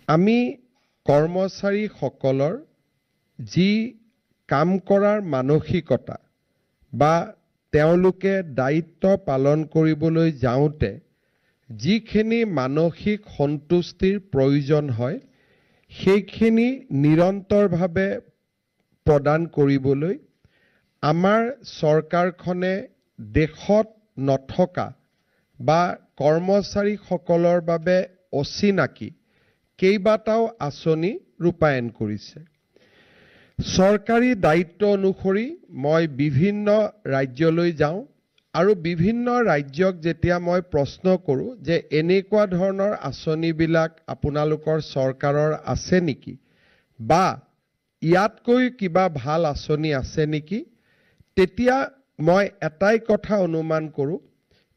আমি কৰ্মচাৰীসকলৰ যি কাম কৰাৰ মানসিকতা বা তেওঁলোকে দায়িত্ব পালন কৰিবলৈ যাওঁতে যিখিনি মানসিক সন্তুষ্টিৰ প্ৰয়োজন হয় সেইখিনি নিৰন্তৰভাৱে প্ৰদান কৰিবলৈ আমাৰ চৰকাৰখনে দেশত নথকা বা কৰ্মচাৰীসকলৰ বাবে অচিনাকি কেইবাটাও আঁচনি ৰূপায়ণ কৰিছে। চৰকাৰী দায়িত্ব অনুসৰি মই বিভিন্ন ৰাজ্যলৈ যাওঁ আৰু বিভিন্ন ৰাজ্যক যেতিয়া মই প্ৰশ্ন কৰোঁ যে এনেকুৱা ধৰণৰ আঁচনিবিলাক আপোনালোকৰ চৰকাৰৰ আছে নেকি বা ইয়াতকৈ কিবা ভাল আঁচনি আছে নেকি, তেতিয়া মই এটাই কথা অনুমান কৰোঁ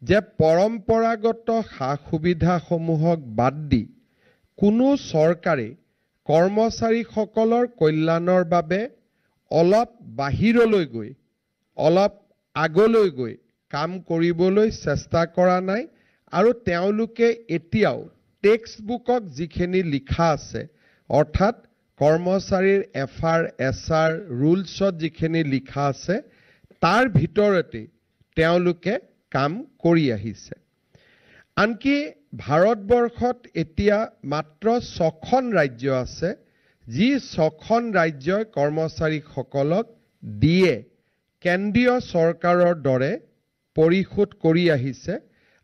যে পৰম্পৰাগত সা সুবিধাসমূহক বাদ দি কোনো চৰকাৰে কৰ্মচাৰীসকলৰ কল্যাণৰ বাবে অলপ বাহিৰলৈ গৈ অলপ আগলৈ গৈ কাম কৰিবলৈ চেষ্টা কৰা নাই আৰু তেওঁলোকে এতিয়াও টেক্সট বুকত যিখিনি লিখা আছে অৰ্থাৎ কৰ্মচাৰীৰ এফআৰ এছআৰ ৰুলছত যিখিনি লিখা আছে তাৰ ভিতৰতে তেওঁলোকে কাম কৰি আহিছে। আনকি ভাৰতবৰ্ষত এতিয়া মাত্ৰ 6খন ৰাজ্য আছে যি 6খন ৰাজ্যই কৰ্মচাৰীসকলক দিয়ে কেন্দ্ৰীয় চৰকাৰৰ দৰে পৰিশোধ কৰি আহিছে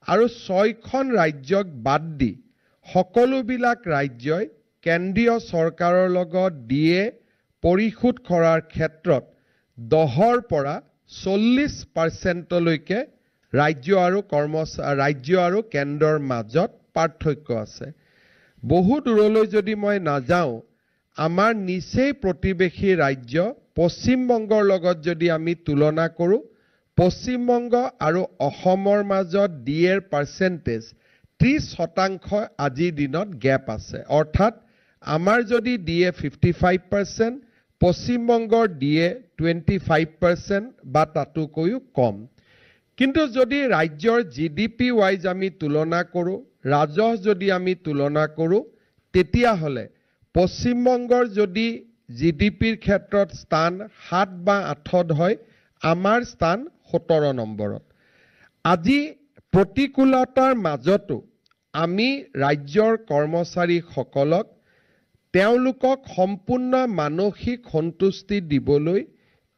আৰু 6খন ৰাজ্যক বাদ দি সকলোবিলাক ৰাজ্যই কেন্দ্ৰীয় চৰকাৰৰ লগত দিয়ে পৰিশোধ কৰাৰ ক্ষেত্ৰত 10ৰ পৰা 40%লৈকে ৰাজ্য আৰু কেন্দ্ৰৰ মাজত পাৰ্থক্য আছে। বহু দূৰলৈ যদি মই নাযাওঁ আমাৰ নিচেই প্ৰতিবেশী ৰাজ্য পশ্চিমবংগৰ লগত যদি আমি তুলনা কৰোঁ পশ্চিমবংগ আৰু অসমৰ মাজত ডিএৰ পাৰ্চেন্টেজ 30% আজিৰ দিনত গেপ আছে। অৰ্থাৎ আমাৰ যদি ডিএ 55% পশ্চিমবংগৰ ডিএ 25% বা তাতোকৈও কম। কিন্তু যদি ৰাজ্যৰ জিডিপি ৱাইজ আমি তুলনা কৰোঁ ৰাজহ যদি আমি তুলনা কৰোঁ তেতিয়াহ'লে পশ্চিমবংগৰ যদি জিডিপিৰ ক্ষেত্ৰত স্থান 7 বা 8ত হয় আমাৰ স্থান 17 নম্বৰত। আজি প্ৰতিকূলতাৰ মাজতো আমি ৰাজ্যৰ কৰ্মচাৰীসকলক তেওঁলোকক সম্পূৰ্ণ মানসিক সন্তুষ্টি দিবলৈ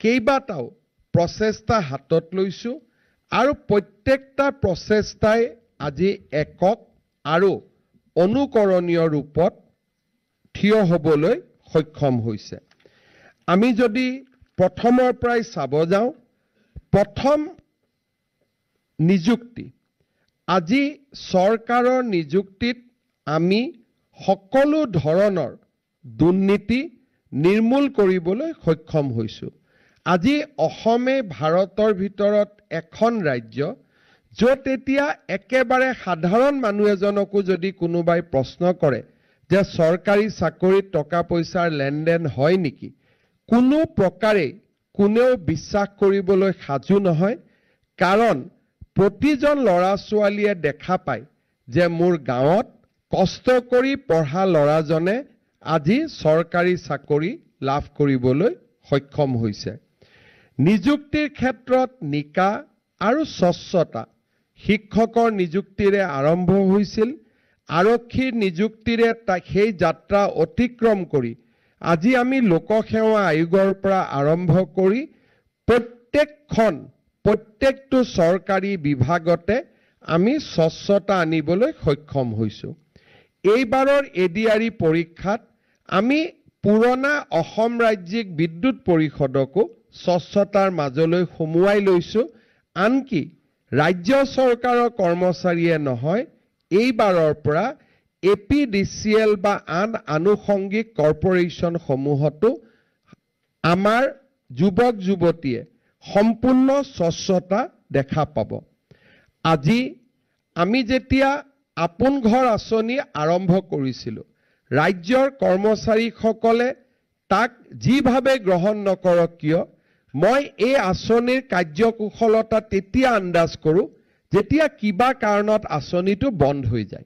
কেইবাটাও প্ৰচেষ্টা হাতত লৈছোঁ আৰু প্ৰত্যেকটা প্ৰচেষ্টাই আজি একক আৰু অনুকৰণীয় ৰূপত থিয় হ'বলৈ সক্ষম হৈছে। আমি যদি প্ৰথমৰ পৰাই চাব যাওঁ প্ৰথম নিযুক্তি আজি চৰকাৰৰ নিযুক্তিত আমি সকলো ধৰণৰ দুৰ্নীতি নিৰ্মূল কৰিবলৈ সক্ষম হৈছোঁ। আজি অসমে ভাৰতৰ ভিতৰত এখন ৰাজ্য য'ত এতিয়া একেবাৰে সাধাৰণ মানুহ এজনকো যদি কোনোবাই প্ৰশ্ন কৰে যে চৰকাৰী চাকৰিত টকা পইচাৰ লেনদেন হয় নেকি, কোনো প্ৰকাৰে কোনেও বিশ্বাস কৰিবলৈ সাজু নহয়। কাৰণ প্ৰতিজন ল'ৰা ছোৱালীয়ে দেখা পায় যে মোৰ গাঁৱত কষ্ট কৰি পঢ়া ল'ৰাজনে আজি চৰকাৰী চাকৰি লাভ কৰিবলৈ সক্ষম হৈছে। নিযুক্তিৰ ক্ষেত্ৰত নিকা আৰু স্বচ্ছতা শিক্ষকৰ নিযুক্তিৰে আৰম্ভ হৈছিল, আৰক্ষীৰ নিযুক্তিৰে সেই যাত্ৰা অতিক্ৰম কৰি আজি আমি লোকসেৱা আয়োগৰ পৰা আৰম্ভ কৰি প্ৰত্যেকটো চৰকাৰী বিভাগতে আমি স্বচ্ছতা আনিবলৈ সক্ষম হৈছোঁ। এইবাৰৰ এডিআৰই পৰীক্ষাত আমি পুৰণা অসম ৰাজ্যিক বিদ্যুৎ পৰিষদকো স্বচ্ছতাৰ মাজলৈ সোমোৱাই লৈছোঁ। আনকি ৰাজ্য চৰকাৰৰ কৰ্মচাৰীয়ে নহয় এইবাৰৰ পৰা এপিডিচিএল বা আন আনুষংগিক কৰ্পৰেশ্যনসমূহতো আমাৰ যুৱক যুৱতীয়ে সম্পূৰ্ণ স্বচ্ছতা দেখা পাব। আজি আমি যেতিয়া আপোন ঘৰ আঁচনি আৰম্ভ কৰিছিলোঁ ৰাজ্যৰ কৰ্মচাৰীসকলে তাক যিভাৱে গ্ৰহণ নকৰক কিয় মই এই আঁচনিৰ কাৰ্যকুশলতা তেতিয়া আন্দাজ কৰোঁ যেতিয়া কিবা কাৰণত আঁচনিটো বন্ধ হৈ যায়।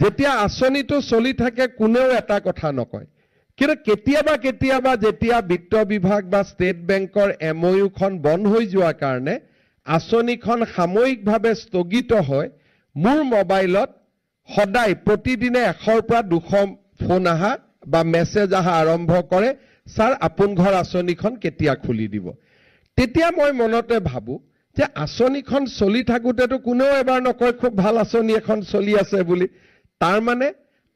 যেতিয়া আঁচনিটো চলি থাকে কোনেও এটা কথা নকয়, কিন্তু কেতিয়াবা কেতিয়াবা যেতিয়া বিত্ত বিভাগ বা ষ্টেট বেংকৰ MOU খন বন্ধ হৈ যোৱাৰ কাৰণে আঁচনিখন সাময়িকভাৱে স্থগিত হয়, মোৰ মোবাইলত সদায় প্ৰতিদিনে 100ৰ পৰা 200 ফোন আহা বা মেছেজ আহা আৰম্ভ কৰে, ছাৰ আপোন ঘৰ আঁচনিখন কেতিয়া খুলি দিব। তেতিয়া মই মনতে ভাবো যে আঁচনিখন চলি থাকোতেতো কোনেও এবাৰ নকয় খুব ভাল আঁচনি এখন চলি আছে বুলি। তাৰ মানে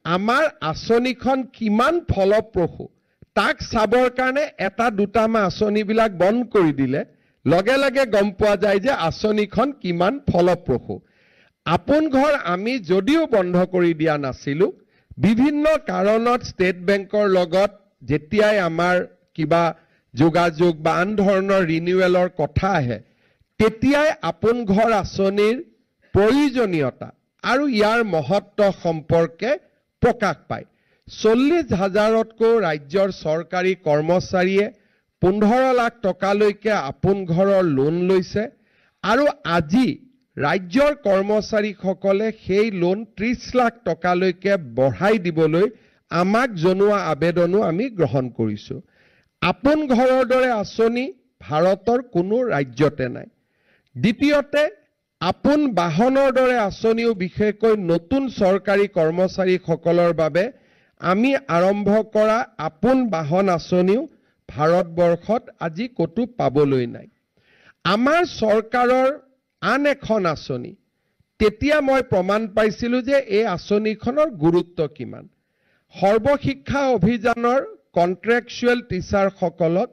আমাৰ আঁচনিখন কিমান ফলপ্ৰসূ তাক চাবৰ কাৰণে এটা দুটামান আঁচনিবিলাক বন্ধ কৰি দিলে লগে লগে গম পোৱা যায় যে আঁচনিখন কিমান ফলপ্ৰসূ। আপোন ঘৰ আমি যদিও বন্ধ কৰি দিয়া নাছিলো, বিভিন্ন কাৰণত ষ্টেট বেংকৰ লগত যেতিয়াই আমাৰ কিবা যোগাযোগ বা আন ধৰণৰ ৰিনিউৱেলৰ কথা আহে, তেতিয়াই আপোন ঘৰ আঁচনিৰ প্ৰয়োজনীয়তা আৰু ইয়াৰ মহত্ব সম্পৰ্কে প্ৰকাশ পায়। 40,000তকৈ ৰাজ্যৰ চৰকাৰী কৰ্মচাৰীয়ে 15 লাখ টকালৈকে আপোন ঘৰৰ লোন লৈছে আৰু আজি ৰাজ্যৰ কৰ্মচাৰীসকলে সেই লোন 30 লাখ টকালৈকে বঢ়াই দিবলৈ আমাক জনোৱা আবেদনো আমি গ্ৰহণ কৰিছো। আপোন ঘৰৰ দৰে আঁচনি ভাৰতৰ কোনো ৰাজ্যতে নাই। দ্বিতীয়তে, আপোন বাহনৰ দৰে আঁচনিও বিশেষকৈ নতুন চৰকাৰী কৰ্মচাৰীসকলৰ বাবে আমি আৰম্ভ কৰা আপোন বাহন আঁচনিও ভাৰতবৰ্ষত আজি ক'তো পাবলৈ নাই। আমাৰ চৰকাৰৰ আন এখন আঁচনি, তেতিয়া মই প্ৰমাণ পাইছিলো যে এই আঁচনিখনৰ গুৰুত্ব কিমান। সৰ্বশিক্ষা অভিযানৰ কন্ট্ৰেকচুৱেল টিচাৰসকলক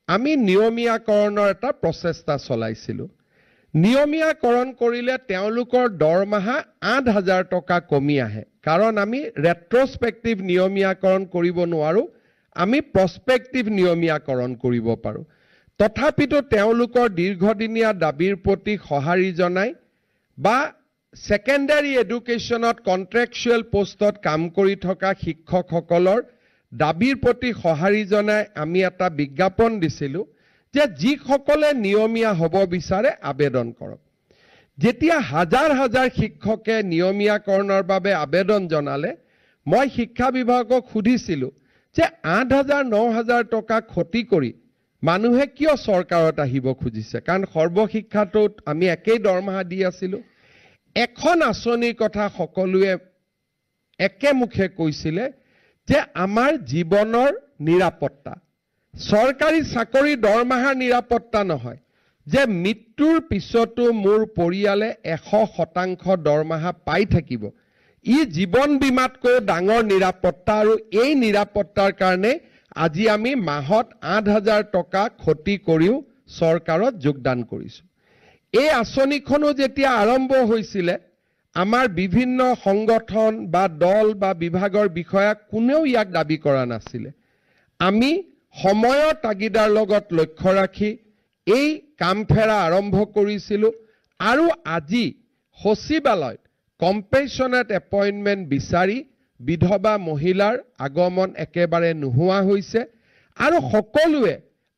আমি নিয়মীয়াকৰণৰ এটা প্ৰচেষ্টা চলাইছিলো। নিয়মীয়াকৰণ কৰিলে তেওঁলোকৰ দৰমহা 8,000 টকা কমি আহে, কাৰণ আমি ৰেট্ৰস্পেক্টিভ নিয়মীয়াকৰণ কৰিব নোৱাৰো, আমি প্ৰস্পেক্টিভ নিয়মীয়াকৰণ কৰিব পাৰো। তথাপিতো তেওঁলোকৰ দীৰ্ঘদিনীয়া দাবীৰ প্ৰতি সঁহাৰি জনাই বা সেকেন্ডাৰী এডুকেশ্যনত কন্ট্ৰেকচুৱেল পোষ্টত কাম কৰি থকা শিক্ষকসকলৰ দাবীৰ প্ৰতি সঁহাৰি জনাই আমি এটা বিজ্ঞাপন দিছিলো যে যিসকলে নিয়মীয়া হ'ব বিচাৰে আবেদন কৰক। যেতিয়া হাজাৰ হাজাৰ শিক্ষকে নিয়মীয়াকৰণৰ বাবে আবেদন জনালে, মই শিক্ষা বিভাগক সুধিছিলো যে 8,000 9,000 টকা ক্ষতি কৰি মানুহে কিয় চৰকাৰত আহিব খুজিছে, কাৰণ সৰ্বশিক্ষাটোত আমি একেই দৰমহা দি আছিলো। এখন আঁচনিৰ কথা সকলোৱে একেমুখে কৈছিলে যে আমাৰ জীৱনৰ নিৰাপত্তা, চৰকাৰী চাকৰি দৰমহাৰ নিৰাপত্তা নহয়, যে মৃত্যুৰ পিছতো মোৰ পৰিয়ালে 100% দৰমহা পাই থাকিব, ই জীৱন বীমাতকৈ ডাঙৰ নিৰাপত্তা। আৰু এই নিৰাপত্তাৰ কাৰণে আজি আমি মাহত 8,000 টকা ক্ষতি কৰিও চৰকাৰত যোগদান কৰিছো। এই আঁচনিখনো যেতিয়া আৰম্ভ হৈছিলে, আমাৰ বিভিন্ন সংগঠন বা দল বা বিভাগৰ বিষয়া কোনেও ইয়াক দাবী কৰা নাছিলে। আমি সময়ৰ তাগিদাৰ লগত লক্ষ্য ৰাখি এই কামফেৰা আৰম্ভ কৰিছিলো আৰু আজি সচিবালয়ত কম্পেশ্যনেট এপইণ্টমেণ্ট বিচাৰি বিধৱা মহিলাৰ আগমন একেবাৰে নোহোৱা হৈছে আৰু সকলোৱে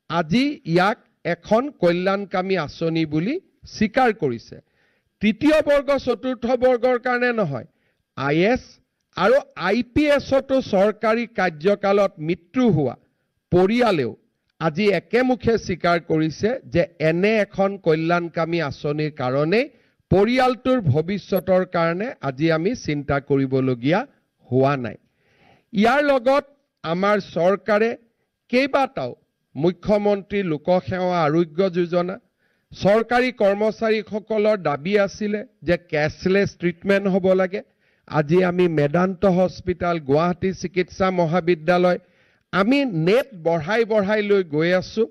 আজি ইয়াক এখন কল্যাণকামী আঁচনি বুলি স্বীকাৰ কৰিছে। তৃতীয় বৰ্গ চতুৰ্থ বৰ্গৰ কাৰণে নহয়, IS আৰু IPSতো চৰকাৰী কাৰ্যকালত মৃত্যু হোৱা পৰিয়ালেও আজি একেমুখে স্বীকাৰ কৰিছে যে এনে এখন কল্যাণকামী আঁচনিৰ কাৰণে পৰিয়ালটোৰ ভৱিষ্যতৰ কাৰণে আজি আমি চিন্তা কৰিবলগীয়া হোৱা নাই। ইয়াৰ লগত আমাৰ চৰকাৰে কেইবাটাও মুখ্যমন্ত্ৰী লোকসেৱা আৰোগ্য যোজনা, চৰকাৰী কৰ্মচাৰীসকলৰ দাবী আছিলে যে কেছলেছ ট্ৰিটমেণ্ট হ'ব লাগে। আজি আমি মেদান্ত হস্পিটাল, গুৱাহাটী চিকিৎসা মহাবিদ্যালয় আমি নেট বঢ়াই লৈ গৈ আছো।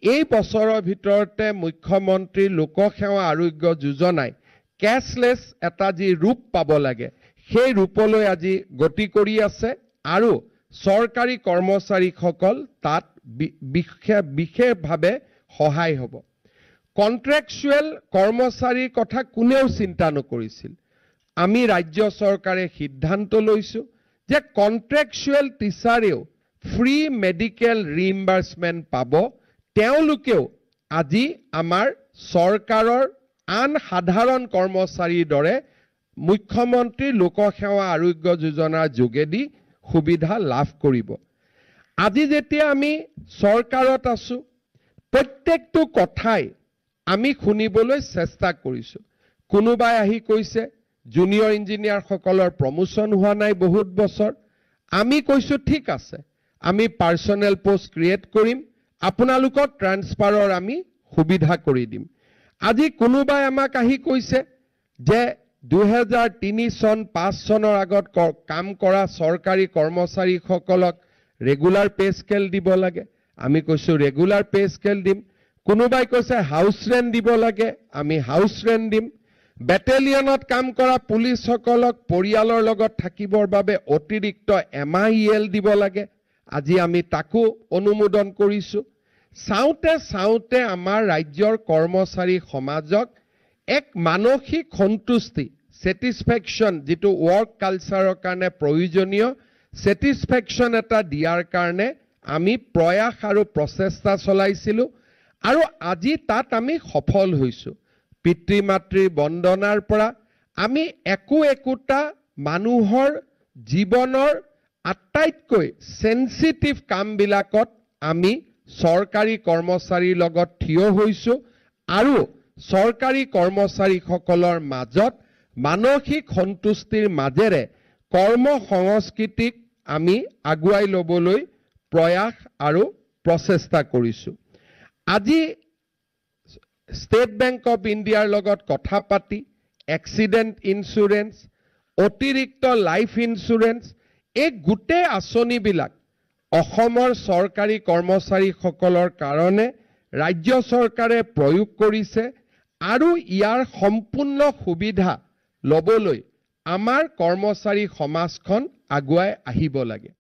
এই বছৰৰ ভিতৰতে মুখ্যমন্ত্ৰী লোকসেৱা আৰোগ্য যোজনাই কেছলেছ এটা যি ৰূপ পাব লাগে সেই ৰূপলৈ আজি গতি কৰি আছে আৰু চৰকাৰী কৰ্মচাৰীসকল তাত বিশেষভাৱে সহায় হ'ব। কন্ট্ৰেকচুৱেল কৰ্মচাৰীৰ কথা কোনেও চিন্তা নকৰিছিল। আমি ৰাজ্য চৰকাৰে সিদ্ধান্ত লৈছো যে কন্ট্ৰেকচুৱেল টিচাৰেও ফ্ৰী মেডিকেল ৰিইম্বাৰ্সমেণ্ট পাব। তেওঁলোকেও আজি আমাৰ চৰকাৰৰ আন সাধাৰণ কৰ্মচাৰীৰ দৰে মুখ্যমন্ত্ৰী লোকসেৱা আৰোগ্য যোজনাৰ যোগেদি সুবিধা লাভ কৰিব। আজি যেতিয়া আমি চৰকাৰত আছো, প্ৰত্যেকটো কথাই আমি শুনিবলৈ চেষ্টা কৰিছো। কোনোবাই আহি কৈছে জুনিয়ৰ ইঞ্জিনিয়াৰসকলৰ প্ৰমোচন হোৱা নাই বহুত বছৰ। আমি কৈছো ঠিক আছে, আমি পাৰ্চনেল পোষ্ট ক্ৰিয়েট কৰিম, আপোনালোকক ট্ৰান্সফাৰৰ আমি সুবিধা কৰি দিম। আজি কোনোবাই আমাক আহি কৈছে যে 2003 চন 5 চনৰ আগত কাম কৰা চৰকাৰী কৰ্মচাৰীসকলক ৰেগুলাৰ পে স্কেল দিব লাগে। আমি কৈছো ৰেগুলাৰ পে স্কেল দিম। কোনোবাই কৈছে হাউচ ৰেন্ট দিব লাগে, আমি হাউচ ৰেন্ট দিম। বেটেলিয়নত কাম কৰা পুলিচসকলক পৰিয়ালৰ লগত থাকিবৰ বাবে অতিৰিক্ত MIL দিব লাগে। আজি আমি তাকো অনুমোদন কৰিছো। চাওঁতে চাওঁতে আমাৰ ৰাজ্যৰ কৰ্মচাৰী সমাজক এক মানসিক সন্তুষ্টি, ছেটিছফেকশ্যন, যিটো ৱৰ্ক কালচাৰৰ কাৰণে প্ৰয়োজনীয় ছেটিছফেকশ্যন এটা দিয়াৰ কাৰণে আমি প্ৰয়াস আৰু প্ৰচেষ্টা চলাইছিলো, আৰু আজি তাত আমি সফল হৈছো। পিতৃ মাতৃৰ বন্দনাৰ পৰা আমি একোটা মানুহৰ জীৱনৰ আটাইতকৈ সেন্সিটিভ কামবিলাকত আমি চৰকাৰী কৰ্মচাৰীৰ লগত থিয় হৈছো, আৰু চৰকাৰী কৰ্মচাৰীসকলৰ মাজত মানসিক সন্তুষ্টিৰ মাজেৰে কৰ্ম সংস্কৃতিক আমি আগুৱাই ল'বলৈ প্ৰয়াস আৰু প্ৰচেষ্টা কৰিছো। আজি ষ্টেট বেংক অফ ইণ্ডিয়াৰ লগত কথা পাতি এক্সিডেণ্ট ইঞ্চুৰেঞ্চ, অতিৰিক্ত লাইফ ইঞ্চুৰেঞ্চ, এই গোটেই আঁচনিবিলাক অসমৰ চৰকাৰী কৰ্মচাৰীসকলৰ কাৰণে ৰাজ্য চৰকাৰে প্ৰয়োগ কৰিছে, আৰু ইয়াৰ সম্পূৰ্ণ সুবিধা ল'বলৈ আমাৰ কৰ্মচাৰী সমাজখন আগুৱাই আহিব লাগে।